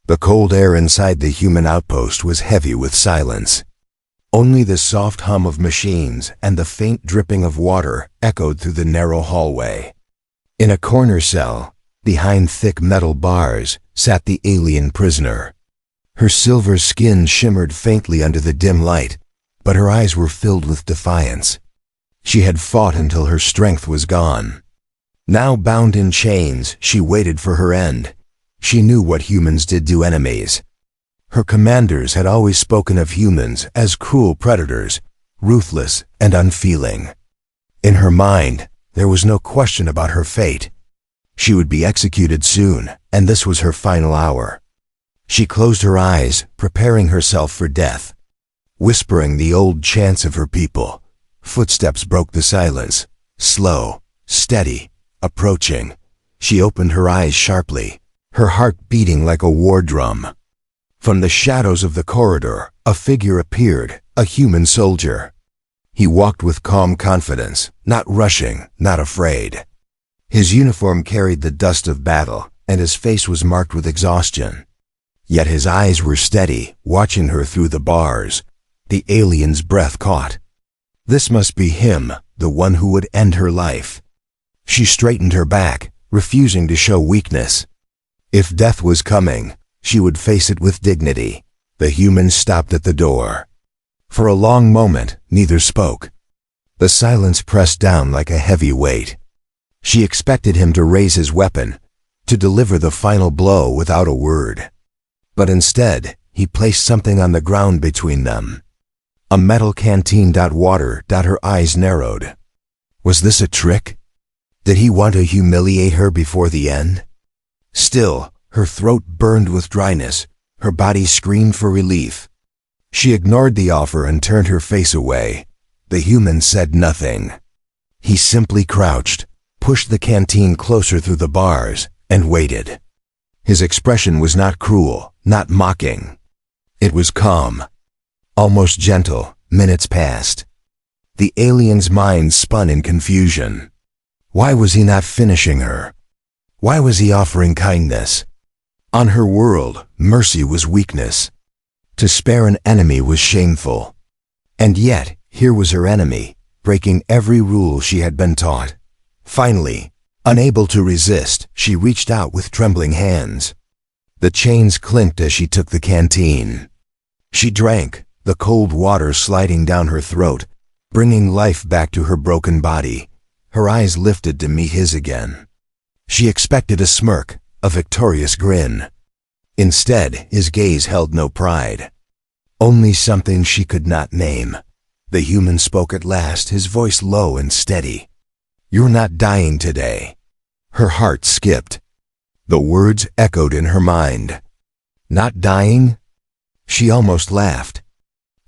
The cold air inside the human outpost was heavy with silence. Only the soft hum of machines and the faint dripping of water echoed through the narrow hallway. In a corner cell, behind thick metal bars, sat the alien prisoner. Her silver skin shimmered faintly under the dim light, but her eyes were filled with defiance. She had fought until her strength was gone. Now bound in chains, she waited for her end. She knew what humans did to enemies. Her commanders had always spoken of humans as cruel predators, ruthless and unfeeling. In her mind, there was no question about her fate. She would be executed soon, and this was her final hour. She closed her eyes, preparing herself for death. Whispering the old chants of her people, footsteps broke the silence, slow, steady, approaching. She opened her eyes sharply, her heart beating like a war drum. From the shadows of the corridor, a figure appeared, a human soldier. He walked with calm confidence, not rushing, not afraid. His uniform carried the dust of battle, and his face was marked with exhaustion. Yet his eyes were steady, watching her through the bars. The alien's breath caught. This must be him, the one who would end her life. She straightened her back, refusing to show weakness. If death was coming, she would face it with dignity. The human stopped at the door. For a long moment, neither spoke. The silence pressed down like a heavy weight. She expected him to raise his weapon, to deliver the final blow without a word. But instead, he placed something on the ground between them. A metal canteen. Water. Her eyes narrowed. Was this a trick? Did he want to humiliate her before the end? Still, her throat burned with dryness. Her body screamed for relief. She ignored the offer and turned her face away. The human said nothing. He simply crouched, pushed the canteen closer through the bars, and waited. His expression was not cruel, not mocking. It was calm. Almost gentle. Minutes passed. The alien's mind spun in confusion. Why was he not finishing her? Why was he offering kindness? On her world, mercy was weakness. To spare an enemy was shameful. And yet, here was her enemy, breaking every rule she had been taught. Finally, unable to resist, she reached out with trembling hands. The chains clinked as she took the canteen. She drank, the cold water sliding down her throat, bringing life back to her broken body. Her eyes lifted to meet his again. She expected a smirk, a victorious grin. Instead, his gaze held no pride. Only something she could not name. The human spoke at last, his voice low and steady. "You're not dying today." Her heart skipped. The words echoed in her mind. Not dying? She almost laughed.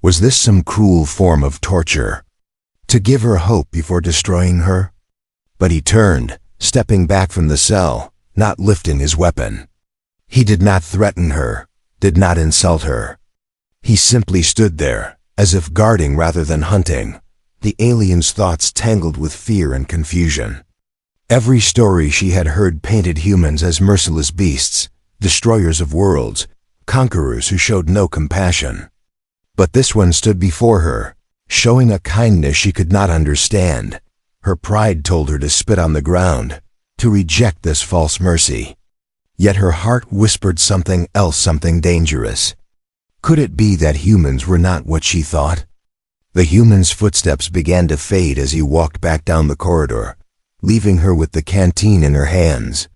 Was this some cruel form of torture? To give her hope before destroying her? But he turned, stepping back from the cell, not lifting his weapon. He did not threaten her, did not insult her. He simply stood there, as if guarding rather than hunting. The alien's thoughts tangled with fear and confusion. Every story she had heard painted humans as merciless beasts, destroyers of worlds, conquerors who showed no compassion. But this one stood before her, showing a kindness she could not understand. Her pride told her to spit on the ground, to reject this false mercy. Yet her heart whispered something else, something dangerous. Could it be that humans were not what she thought? The human's footsteps began to fade as he walked back down the corridor, leaving her with the canteen in her hands.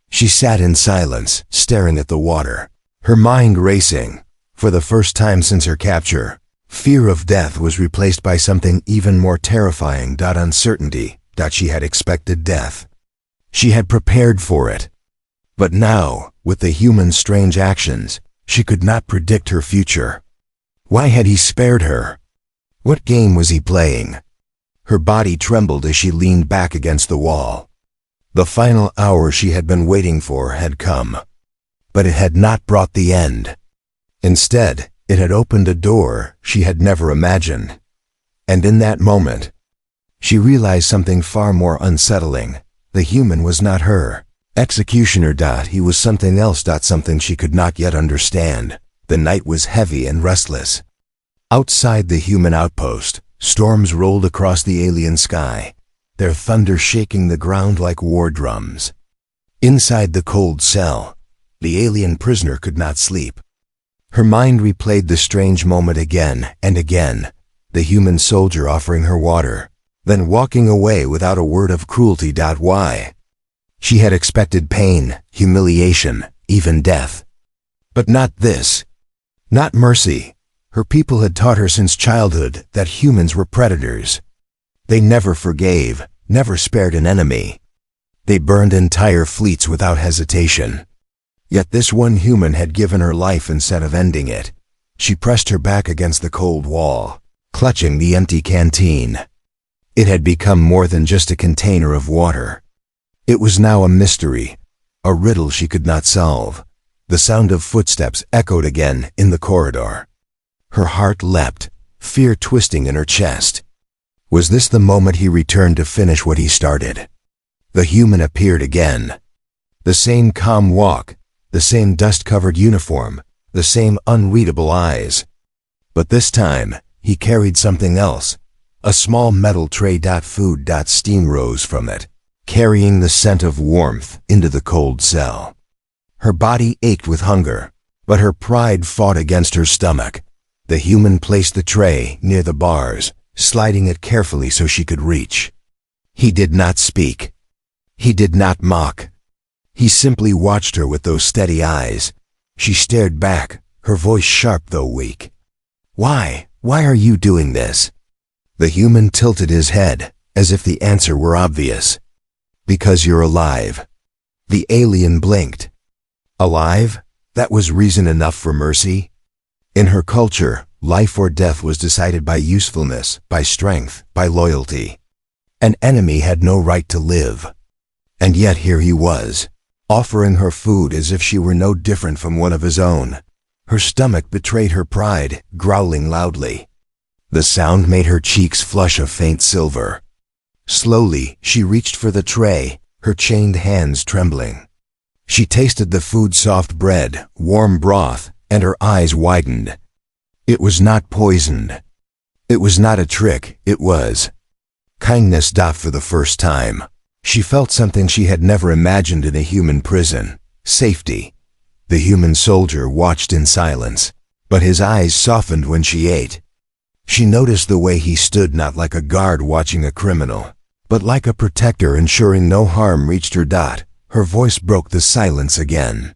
She sat in silence, staring at the water, her mind racing. For the first time since her capture, fear of death was replaced by something even more terrifying. Uncertainty. She had expected death. She had prepared for it. But now, with the human's strange actions, she could not predict her future. Why had he spared her? What game was he playing? Her body trembled as she leaned back against the wall. The final hour she had been waiting for had come. But it had not brought the end. Instead, it had opened a door she had never imagined. And in that moment, she realized something far more unsettling. The human was not her. Executioner. He was something else. Something she could not yet understand. The night was heavy and restless. Outside the human outpost, storms rolled across the alien sky, their thunder shaking the ground like war drums. Inside the cold cell, the alien prisoner could not sleep. Her mind replayed the strange moment again and again, the human soldier offering her water, then walking away without a word of cruelty. Why? She had expected pain, humiliation, even death. But not this. Not mercy. Her people had taught her since childhood that humans were predators. They never forgave, never spared an enemy. They burned entire fleets without hesitation. Yet this one human had given her life instead of ending it. She pressed her back against the cold wall, clutching the empty canteen. It had become more than just a container of water. It was now a mystery, a riddle she could not solve. The sound of footsteps echoed again in the corridor. Her heart leapt, fear twisting in her chest. Was this the moment he returned to finish what he started? The human appeared again. The same calm walk, the same dust-covered uniform, the same unreadable eyes. But this time, he carried something else. A small metal tray. Food. Steam rose from it, carrying the scent of warmth into the cold cell. Her body ached with hunger, but her pride fought against her stomach. The human placed the tray near the bars, sliding it carefully so she could reach. He did not speak. He did not mock. He simply watched her with those steady eyes. She stared back, her voice sharp though weak. Why? Why are you doing this? The human tilted his head, as if the answer were obvious. Because you're alive. The alien blinked. Alive? That was reason enough for mercy? In her culture, life or death was decided by usefulness, by strength, by loyalty. An enemy had no right to live. And yet here he was, offering her food as if she were no different from one of his own. Her stomach betrayed her pride, growling loudly. The sound made her cheeks flush a faint silver. Slowly, she reached for the tray, her chained hands trembling. She tasted the food's soft bread, warm broth, and her eyes widened. It was not poisoned. It was not a trick, it was kindness. For the first time, she felt something she had never imagined in a human prison: safety. The human soldier watched in silence, but his eyes softened when she ate. She noticed the way he stood, not like a guard watching a criminal, but like a protector ensuring no harm reached her. Her voice broke the silence again.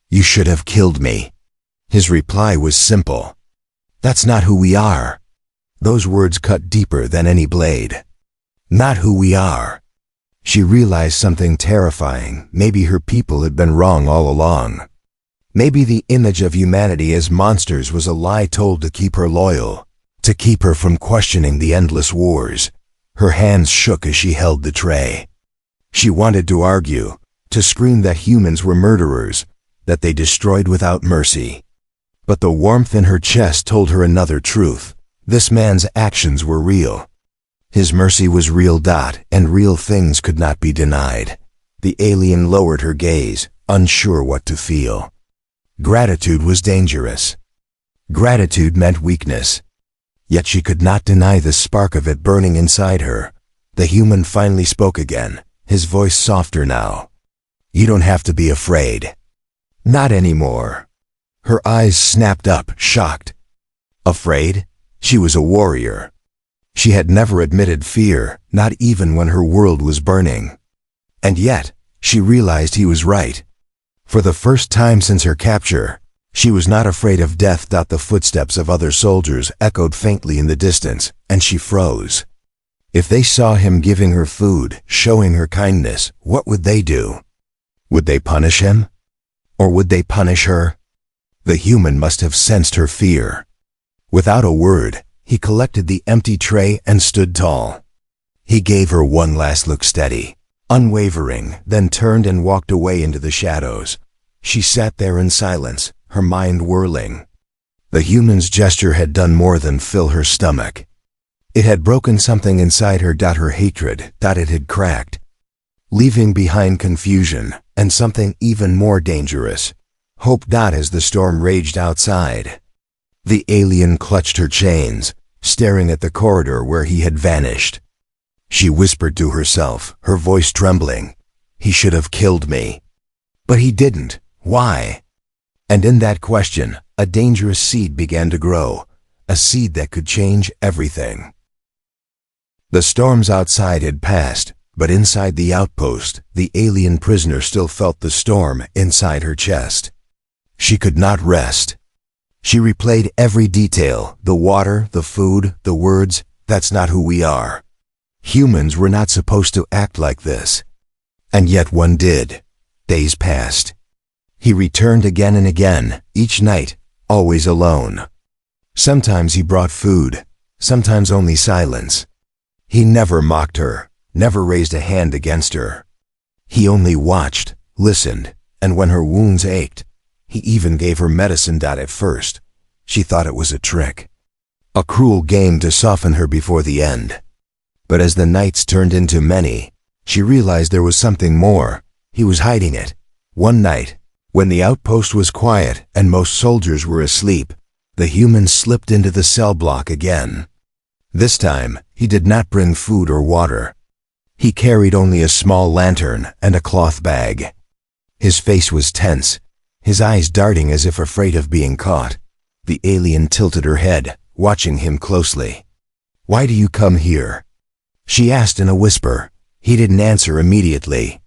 You should have killed me. His reply was simple. That's not who we are. Those words cut deeper than any blade. Not who we are. She realized something terrifying. Maybe her people had been wrong all along. Maybe the image of humanity as monsters was a lie told to keep her loyal, to keep her from questioning the endless wars. Her hands shook as she held the tray. She wanted to argue, to scream that humans were murderers, that they destroyed without mercy. But the warmth in her chest told her another truth. This man's actions were real. His mercy was real. And real things could not be denied. The alien lowered her gaze, unsure what to feel. Gratitude was dangerous. Gratitude meant weakness. Yet she could not deny the spark of it burning inside her. The human finally spoke again, his voice softer now. You don't have to be afraid. Not anymore. Her eyes snapped up, shocked. Afraid? She was a warrior. She had never admitted fear, not even when her world was burning. And yet, she realized he was right. For the first time since her capture, she was not afraid of death. The footsteps of other soldiers echoed faintly in the distance, and she froze. If they saw him giving her food, showing her kindness, what would they do? Would they punish him? Or would they punish her? The human must have sensed her fear. Without a word, he collected the empty tray and stood tall. He gave her one last look, steady, unwavering, then turned and walked away into the shadows. She sat there in silence, her mind whirling. The human's gesture had done more than fill her stomach. It had broken something inside her. Her hatred, it had cracked. leaving behind confusion and something even more dangerous. Hope. As the storm raged outside, the alien clutched her chains, staring at the corridor where he had vanished. She whispered to herself, her voice trembling, "He should have killed me." But he didn't. Why? And in that question, a dangerous seed began to grow, a seed that could change everything. The storms outside had passed, but inside the outpost, the alien prisoner still felt the storm inside her chest. She could not rest. She replayed every detail, the water, the food, the words. That's not who we are. Humans were not supposed to act like this. And yet one did. Days passed. He returned again and again, each night, always alone. Sometimes he brought food, sometimes only silence. He never mocked her, never raised a hand against her. He only watched, listened, and when her wounds ached, he even gave her medicine. At first, she thought it was a trick, a cruel game to soften her before the end. But as the nights turned into many, she realized there was something more. He was hiding it. One night, when the outpost was quiet and most soldiers were asleep, the human slipped into the cell block again. This time, he did not bring food or water. He carried only a small lantern and a cloth bag. His face was tense, his eyes darting as if afraid of being caught. The alien tilted her head, watching him closely. "Why do you come here?" she asked in a whisper. He didn't answer immediately.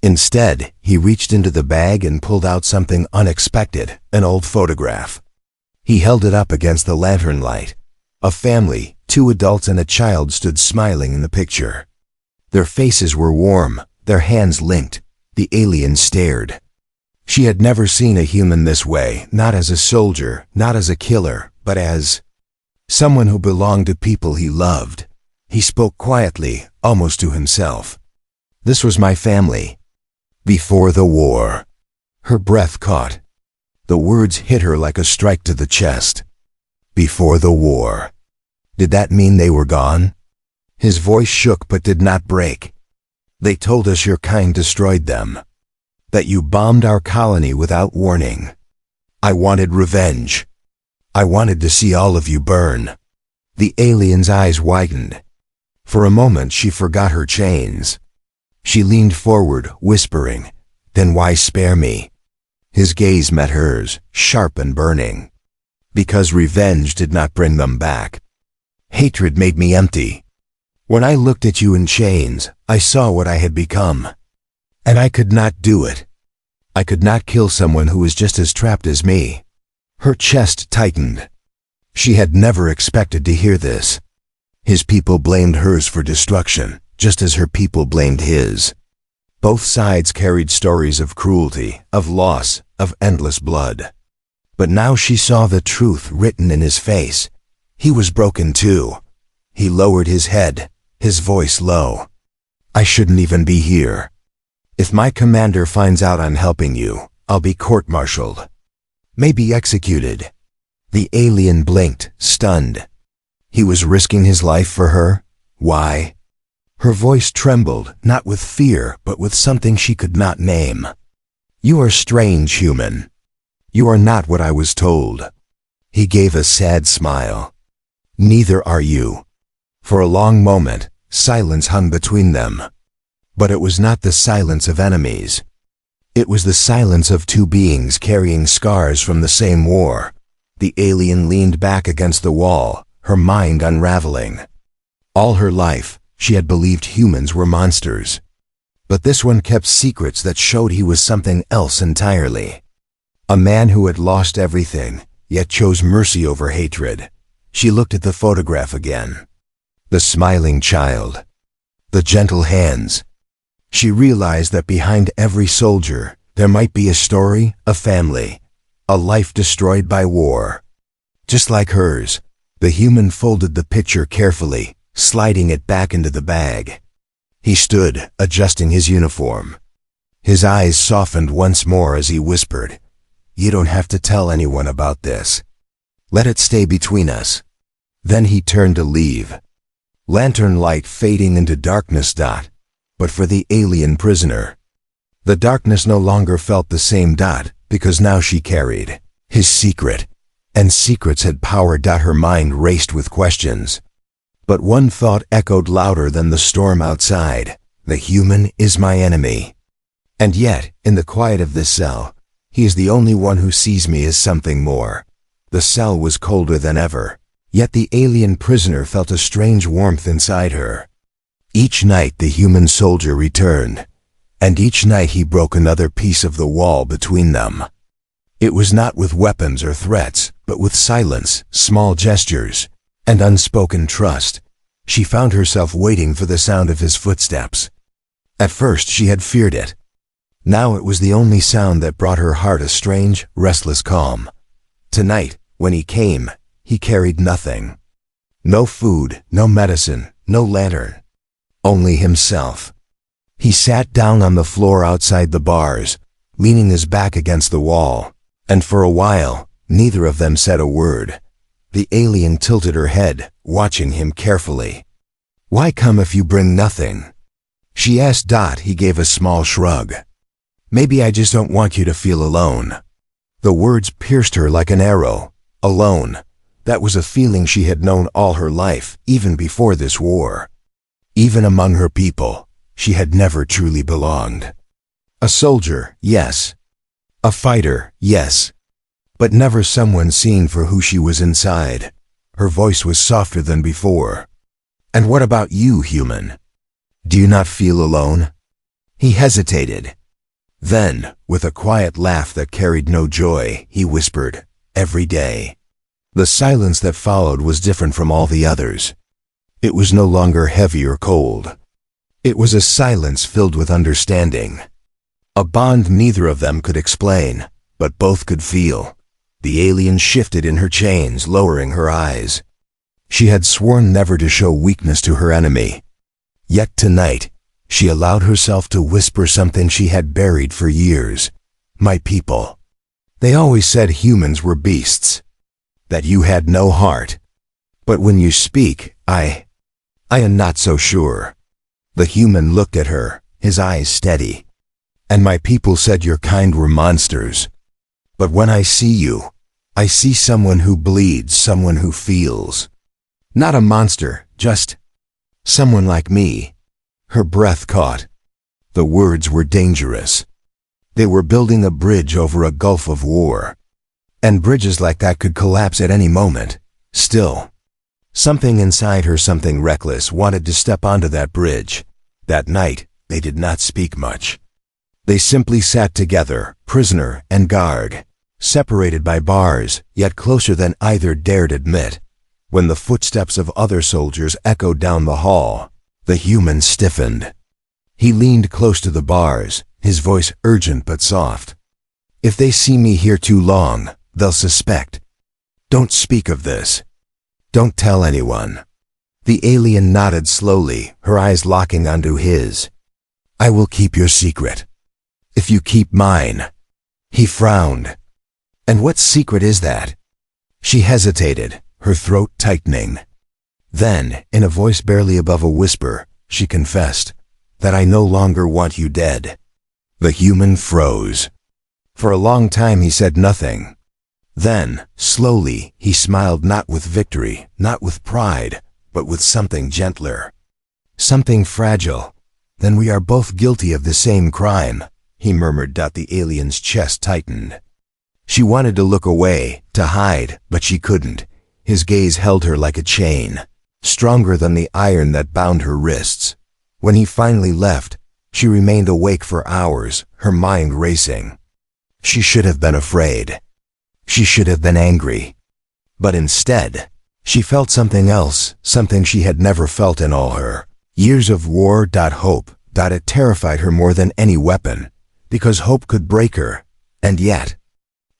Instead, he reached into the bag and pulled out something unexpected, an old photograph. He held it up against the lantern light. A family, 2 adults and a child, stood smiling in the picture. Their faces were warm, their hands linked. The alien stared. She had never seen a human this way, not as a soldier, not as a killer, but as someone who belonged to people he loved. He spoke quietly, almost to himself. "This was my family. Before the war." Her breath caught. The words hit her like a strike to the chest. Before the war. Did that mean they were gone? His voice shook but did not break. "They told us your kind destroyed them. That you bombed our colony without warning. I wanted revenge. I wanted to see all of you burn." The alien's eyes widened. For a moment she forgot her chains. She leaned forward, whispering, "Then why spare me?" His gaze met hers, sharp and burning. "Because revenge did not bring them back. Hatred made me empty. When I looked at you in chains, I saw what I had become. And I could not do it. I could not kill someone who was just as trapped as me." Her chest tightened. She had never expected to hear this. His people blamed hers for destruction, just as her people blamed his. Both sides carried stories of cruelty, of loss, of endless blood. But now she saw the truth written in his face. He was broken too. He lowered his head, his voice low. "I shouldn't even be here. If my commander finds out I'm helping you, I'll be court-martialed. Maybe executed." The alien blinked, stunned. He was risking his life for her? Why? Her voice trembled, not with fear, but with something she could not name. "You are strange, human. You are not what I was told." He gave a sad smile. "Neither are you." For a long moment, silence hung between them. But it was not the silence of enemies. It was the silence of 2 beings carrying scars from the same war. The alien leaned back against the wall, her mind unraveling. All her life, she had believed humans were monsters. But this one kept secrets that showed he was something else entirely. A man who had lost everything, yet chose mercy over hatred. She looked at the photograph again. The smiling child. The gentle hands. She realized that behind every soldier, there might be a story, a family, a life destroyed by war. Just like hers, the human folded the picture carefully, sliding it back into the bag. He stood, adjusting his uniform. His eyes softened once more as he whispered, "You don't have to tell anyone about this. Let it stay between us." Then he turned to leave. Lantern light fading into darkness. but for the alien prisoner. The darkness no longer felt the same, because now she carried his secret, and secrets had power. Her mind raced with questions. But one thought echoed louder than the storm outside: the human is my enemy. And yet, in the quiet of this cell, he is the only one who sees me as something more. The cell was colder than ever, yet the alien prisoner felt a strange warmth inside her. Each night the human soldier returned, and each night he broke another piece of the wall between them. It was not with weapons or threats, but with silence, small gestures, and unspoken trust. She found herself waiting for the sound of his footsteps. At first she had feared it. Now it was the only sound that brought her heart a strange, restless calm. Tonight, when he came, he carried nothing. No food, no medicine, no lantern. Only himself. He sat down on the floor outside the bars, leaning his back against the wall, and for a while, neither of them said a word. The alien tilted her head, watching him carefully. "Why come if you bring nothing?" she asked. He gave a small shrug. "Maybe I just don't want you to feel alone." The words pierced her like an arrow. Alone. That was a feeling she had known all her life, even before this war. Even among her people, she had never truly belonged. A soldier, yes. A fighter, yes. But never someone seen for who she was inside. Her voice was softer than before. "And what about you, human? Do you not feel alone?" He hesitated. Then, with a quiet laugh that carried no joy, he whispered, "Every day." The silence that followed was different from all the others. It was no longer heavy or cold. It was a silence filled with understanding. A bond neither of them could explain, but both could feel. The alien shifted in her chains, lowering her eyes. She had sworn never to show weakness to her enemy. Yet tonight, she allowed herself to whisper something she had buried for years. "My people. They always said humans were beasts. That you had no heart. But when you speak, I am not so sure." The human looked at her, his eyes steady. "And my people said your kind were monsters. But when I see you, I see someone who bleeds, someone who feels. Not a monster, just someone like me." Her breath caught. The words were dangerous. They were building a bridge over a gulf of war. And bridges like that could collapse at any moment. Still, something inside her, something reckless, wanted to step onto that bridge. That night, they did not speak much. They simply sat together, prisoner and guard, separated by bars, yet closer than either dared admit. When the footsteps of other soldiers echoed down the hall, the human stiffened. He leaned close to the bars, his voice urgent but soft. "If they see me here too long, they'll suspect. Don't speak of this. Don't tell anyone." The alien nodded slowly, her eyes locking onto his. "I will keep your secret. If you keep mine." He frowned. "And what secret is that?" She hesitated, her throat tightening. Then, in a voice barely above a whisper, she confessed, "That I no longer want you dead." The human froze. For a long time he said nothing. Then, slowly, he smiled, not with victory, not with pride, but with something gentler. "Something fragile. Then we are both guilty of the same crime," he murmured. The alien's chest tightened. She wanted to look away, to hide, but she couldn't. His gaze held her like a chain, stronger than the iron that bound her wrists. When he finally left, she remained awake for hours, her mind racing. She should have been afraid. She should have been angry. But instead, she felt something else, something she had never felt in all her years of war. Hope. It terrified her more than any weapon, because hope could break her. And yet,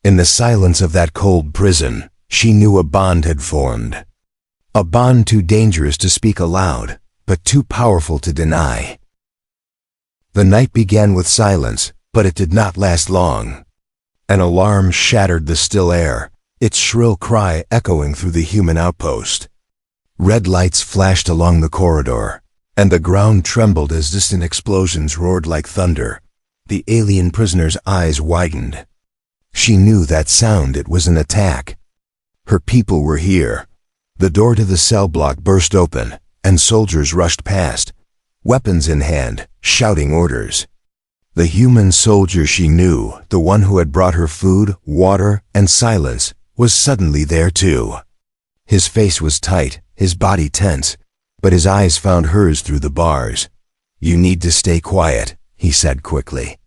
in the silence of that cold prison, she knew a bond had formed. A bond too dangerous to speak aloud, but too powerful to deny. The night began with silence, but it did not last long. An alarm shattered the still air, its shrill cry echoing through the human outpost. Red lights flashed along the corridor. and the ground trembled as distant explosions roared like thunder. The alien prisoner's eyes widened. She knew that sound. It was an attack. Her people were here. The door to the cell block burst open, and soldiers rushed past, weapons in hand, shouting orders. The human soldier she knew, the one who had brought her food, water, and silence, was suddenly there too. His face was tight, his body tense, but his eyes found hers through the bars. "You need to stay quiet," he said quickly.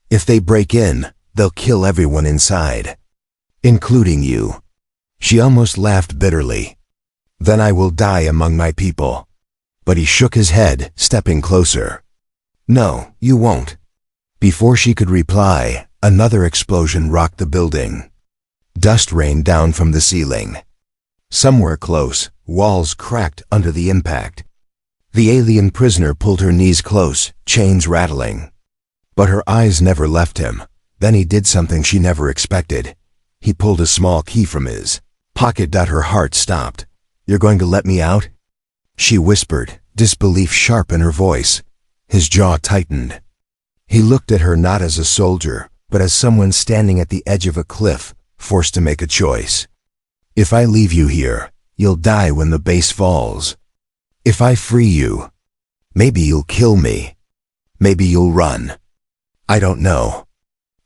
"If they break in, they'll kill everyone inside, including you." She almost laughed bitterly. "Then I will die among my people." But he shook his head, stepping closer. "No, you won't." Before she could reply, another explosion rocked the building. Dust rained down from the ceiling. Somewhere close, walls cracked under the impact. The alien prisoner pulled her knees close, chains rattling. But her eyes never left him. Then he did something she never expected. He pulled a small key from his pocket. Her heart stopped. "You're going to let me out?" she whispered, disbelief sharp in her voice. His jaw tightened. He looked at her not as a soldier, but as someone standing at the edge of a cliff, forced to make a choice. "If I leave you here, you'll die when the base falls. If I free you, maybe you'll kill me. Maybe you'll run. I don't know.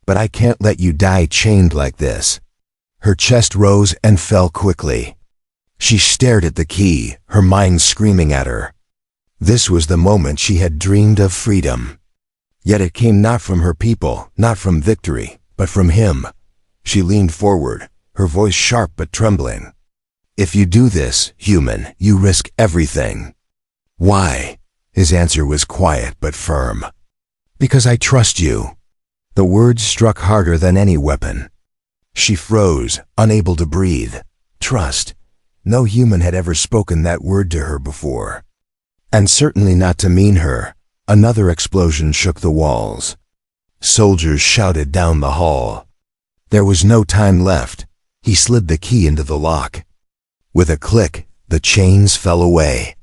But I can't let you die chained like this." Her chest rose and fell quickly. She stared at the key, her mind screaming at her. This was the moment she had dreamed of freedom. Yet it came not from her people, not from victory, but from him. She leaned forward, her voice sharp but trembling. "If you do this, human, you risk everything." "Why?" His answer was quiet but firm. "Because I trust you." The words struck harder than any weapon. She froze, unable to breathe. Trust. No human had ever spoken that word to her before. And certainly not to mean her. Another explosion shook the walls. Soldiers shouted down the hall. There was no time left. He slid the key into the lock. With a click, the chains fell away.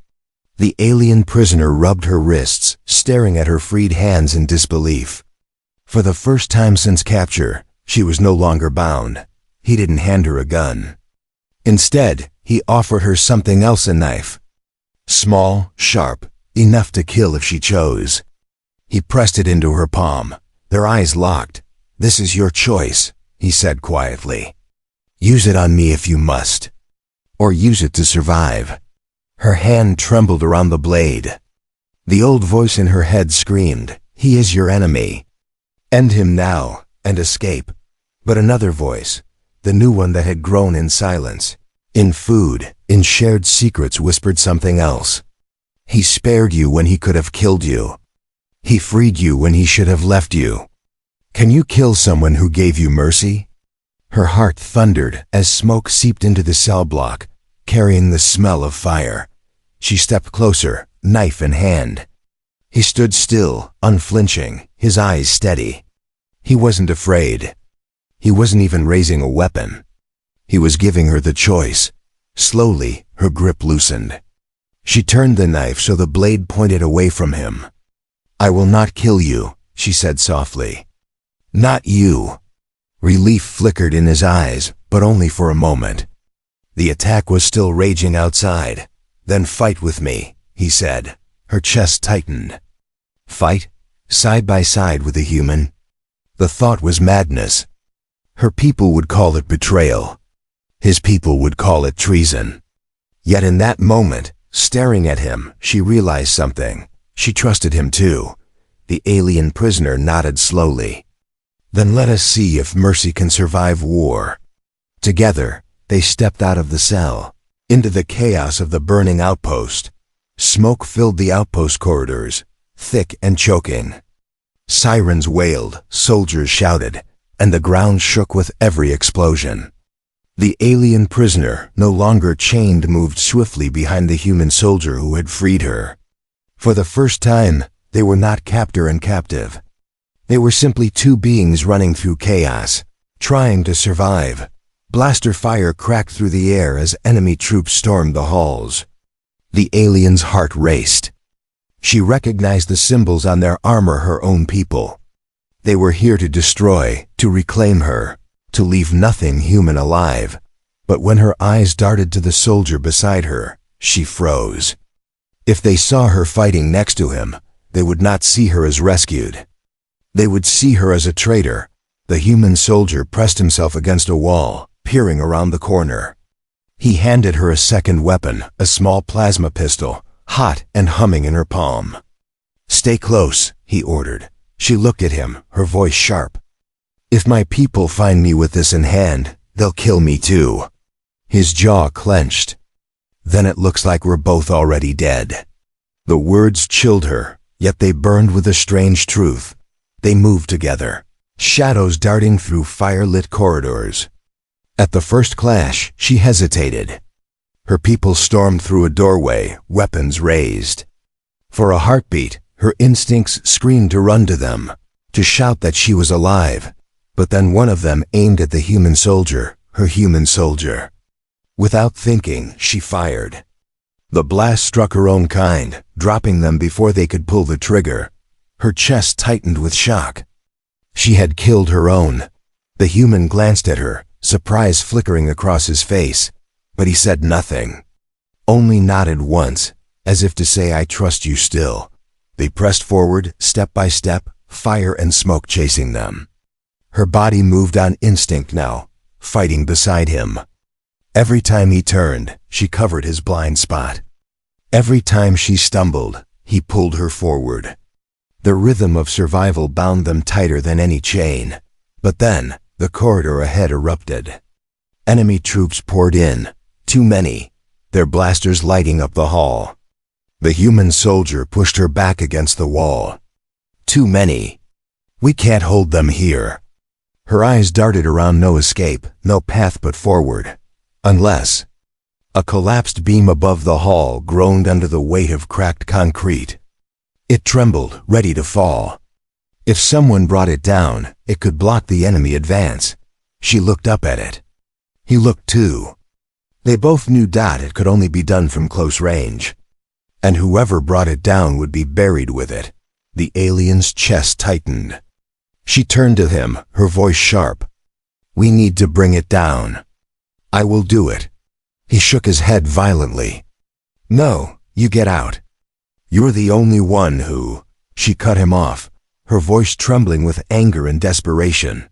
The alien prisoner rubbed her wrists, staring at her freed hands in disbelief. For the first time since capture, she was no longer bound. He didn't hand her a gun. Instead, he offered her something else, a knife. Small, sharp, enough to kill if she chose. He pressed it into her palm. Their eyes locked. "This is your choice," he said quietly. "Use it on me if you must. Or use it to survive." Her hand trembled around the blade. The old voice in her head screamed, "He is your enemy. End him now, and escape." But another voice, the new one that had grown in silence, in food, in shared secrets, whispered something else. "He spared you when he could have killed you. He freed you when he should have left you. Can you kill someone who gave you mercy?" Her heart thundered as smoke seeped into the cell block, carrying the smell of fire. She stepped closer, knife in hand. He stood still, unflinching, his eyes steady. He wasn't afraid. He wasn't even raising a weapon. He was giving her the choice. Slowly, her grip loosened. She turned the knife so the blade pointed away from him. "I will not kill you," she said softly. "Not you." Relief flickered in his eyes, but only for a moment. The attack was still raging outside. "Then fight with me," he said. Her chest tightened. Fight? Side by side with a human? The thought was madness. Her people would call it betrayal. His people would call it treason. Yet in that moment, staring at him, she realized something. She trusted him too. The alien prisoner nodded slowly. "Then let us see if mercy can survive war." Together, they stepped out of the cell, into the chaos of the burning outpost. Smoke filled the outpost corridors, thick and choking. Sirens wailed, soldiers shouted, and the ground shook with every explosion. The alien prisoner, no longer chained, moved swiftly behind the human soldier who had freed her. For the first time, they were not captor and captive. They were simply two beings running through chaos, trying to survive. Blaster fire cracked through the air as enemy troops stormed the halls. The alien's heart raced. She recognized the symbols on their armor, her own people. They were here to destroy, to reclaim her, to leave nothing human alive. But when her eyes darted to the soldier beside her, she froze. If they saw her fighting next to him, they would not see her as rescued. They would see her as a traitor. The human soldier pressed himself against a wall, peering around the corner. He handed her a second weapon, a small plasma pistol, hot and humming in her palm. "Stay close," he ordered. She looked at him, her voice sharp. "If my people find me with this in hand, they'll kill me too." His jaw clenched. "Then it looks like we're both already dead." The words chilled her, yet they burned with a strange truth. They moved together, shadows darting through fire-lit corridors. At the first clash, she hesitated. Her people stormed through a doorway, weapons raised. For a heartbeat, her instincts screamed to run to them, to shout that she was alive. But then one of them aimed at the human soldier, her human soldier. Without thinking, she fired. The blast struck her own kind, dropping them before they could pull the trigger. Her chest tightened with shock. She had killed her own. The human glanced at her, surprise flickering across his face, but he said nothing. Only nodded once, as if to say, "I trust you still." They pressed forward, step by step, fire and smoke chasing them. Her body moved on instinct now, fighting beside him. Every time he turned, she covered his blind spot. Every time she stumbled, he pulled her forward. The rhythm of survival bound them tighter than any chain. But then, the corridor ahead erupted. Enemy troops poured in, too many, their blasters lighting up the hall. The human soldier pushed her back against the wall. "Too many. We can't hold them here." Her eyes darted around, no escape, no path but forward. Unless... A collapsed beam above the hall groaned under the weight of cracked concrete. It trembled, ready to fall. If someone brought it down, it could block the enemy advance. She looked up at it. He looked too. They both knew it could only be done from close range. And whoever brought it down would be buried with it. The alien's chest tightened. She turned to him, her voice sharp. "We need to bring it down." "I will do it." He shook his head violently. "No, you get out. You're the only one who..." She cut him off, her voice trembling with anger and desperation.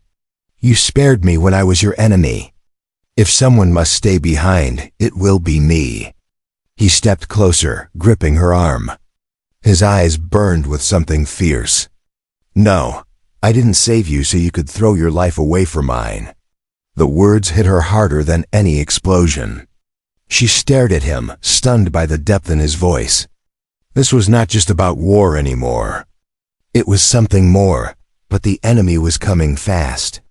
"You spared me when I was your enemy. If someone must stay behind, it will be me." He stepped closer, gripping her arm. His eyes burned with something fierce. "No, I didn't save you so you could throw your life away for mine." The words hit her harder than any explosion. She stared at him, stunned by the depth in his voice. This was not just about war anymore. It was something more, but the enemy was coming fast.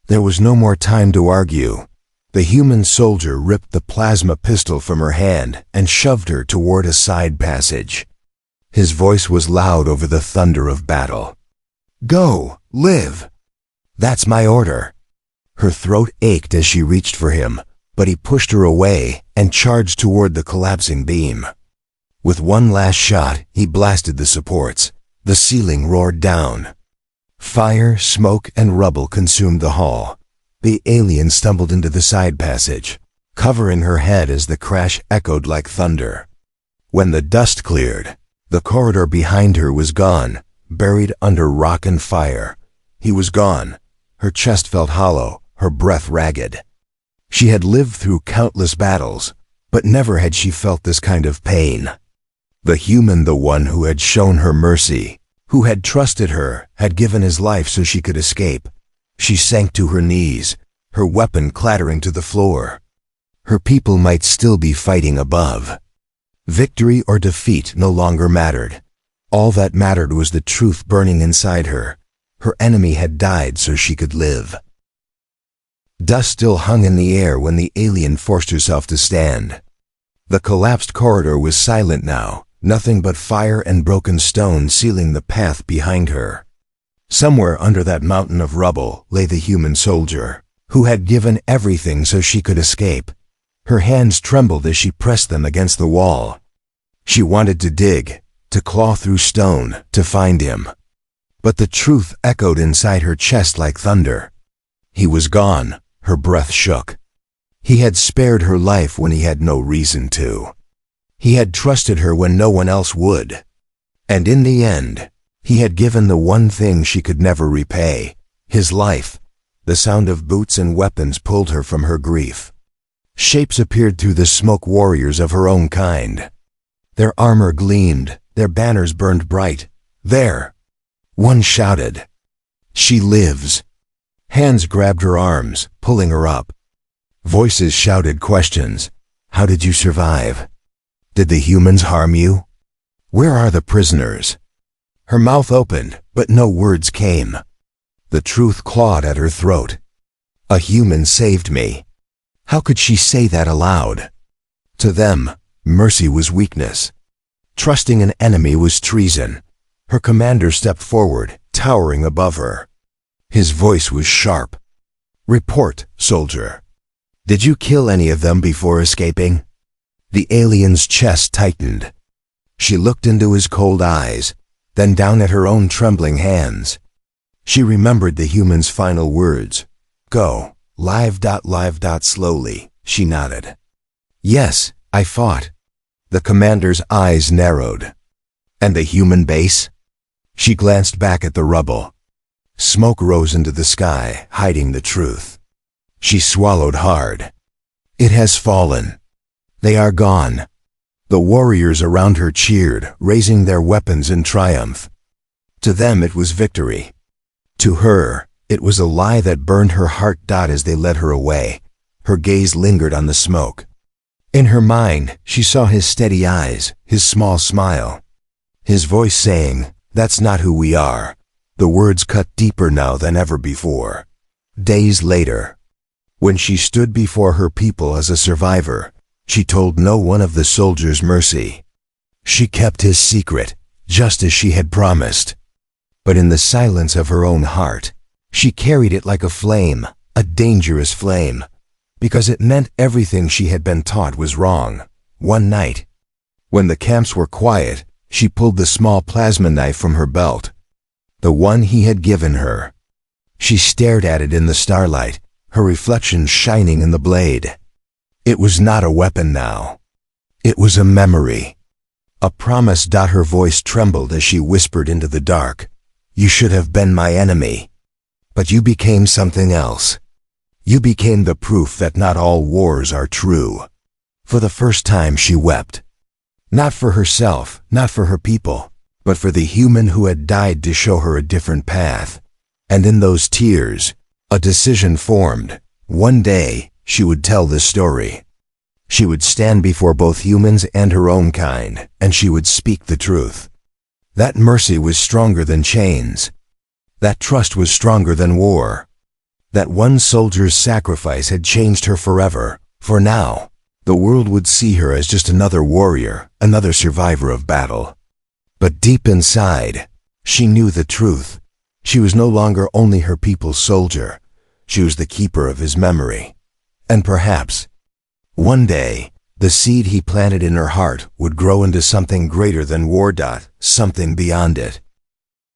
There was no more time to argue. The human soldier ripped the plasma pistol from her hand and shoved her toward a side passage. His voice was loud over the thunder of battle. "Go, live. That's my order." Her throat ached as she reached for him, but he pushed her away and charged toward the collapsing beam. With one last shot, he blasted the supports. The ceiling roared down. Fire, smoke, and rubble consumed the hall. The alien stumbled into the side passage, covering her head as the crash echoed like thunder. When the dust cleared, the corridor behind her was gone, buried under rock and fire. He was gone. Her chest felt hollow, her breath ragged. She had lived through countless battles, but never had she felt this kind of pain. The human, the one who had shown her mercy, who had trusted her, had given his life so she could escape. She sank to her knees, her weapon clattering to the floor. Her people might still be fighting above. Victory or defeat no longer mattered. All that mattered was the truth burning inside her. Her enemy had died so she could live. Dust still hung in the air when the alien forced herself to stand. The collapsed corridor was silent now, nothing but fire and broken stone sealing the path behind her. Somewhere under that mountain of rubble lay the human soldier, who had given everything so she could escape. Her hands trembled as she pressed them against the wall. She wanted to dig, to claw through stone to find him. But the truth echoed inside her chest like thunder. He was gone, her breath shook. He had spared her life when he had no reason to. He had trusted her when no one else would. And in the end, he had given the one thing she could never repay, his life. The sound of boots and weapons pulled her from her grief. Shapes appeared through the smoke, warriors of her own kind. Their armor gleamed, their banners burned bright. There! One shouted, "She lives!" Hands grabbed her arms, pulling her up. Voices shouted questions. How did you survive? Did the humans harm you? Where are the prisoners? Her mouth opened, but no words came. The truth clawed at her throat. A human saved me. How could she say that aloud? To them, mercy was weakness. Trusting an enemy was treason. Her commander stepped forward, towering above her. His voice was sharp. "Report, soldier. Did you kill any of them before escaping?" The alien's chest tightened. She looked into his cold eyes, then down at her own trembling hands. She remembered the human's final words. Go, live. Slowly, she nodded. Yes, I fought. The commander's eyes narrowed. And the human base? She glanced back at the rubble. Smoke rose into the sky, hiding the truth. She swallowed hard. It has fallen. They are gone. The warriors around her cheered, raising their weapons in triumph. To them it was victory. To her, it was a lie that burned her heart. As they led her away, her gaze lingered on the smoke. In her mind, she saw his steady eyes, his small smile. His voice saying, "That's not who we are." The words cut deeper now than ever before. Days later, when she stood before her people as a survivor, she told no one of the soldier's mercy. She kept his secret, just as she had promised. But in the silence of her own heart, she carried it like a flame, a dangerous flame, because it meant everything she had been taught was wrong. One night, when the camps were quiet, she pulled the small plasma knife from her belt, the one he had given her. She stared at it in the starlight, her reflection shining in the blade. It was not a weapon now. It was a memory. A promise. Her voice trembled as she whispered into the dark. You should have been my enemy. But you became something else. You became the proof that not all wars are true. For the first time she wept. Not for herself, not for her people, but for the human who had died to show her a different path. And in those tears, a decision formed. One day, she would tell this story. She would stand before both humans and her own kind, and she would speak the truth. That mercy was stronger than chains. That trust was stronger than war. That one soldier's sacrifice had changed her forever. For now, the world would see her as just another warrior, another survivor of battle. But deep inside, she knew the truth. She was no longer only her people's soldier. She was the keeper of his memory. And perhaps, one day, the seed he planted in her heart would grow into something greater than war. Something beyond it.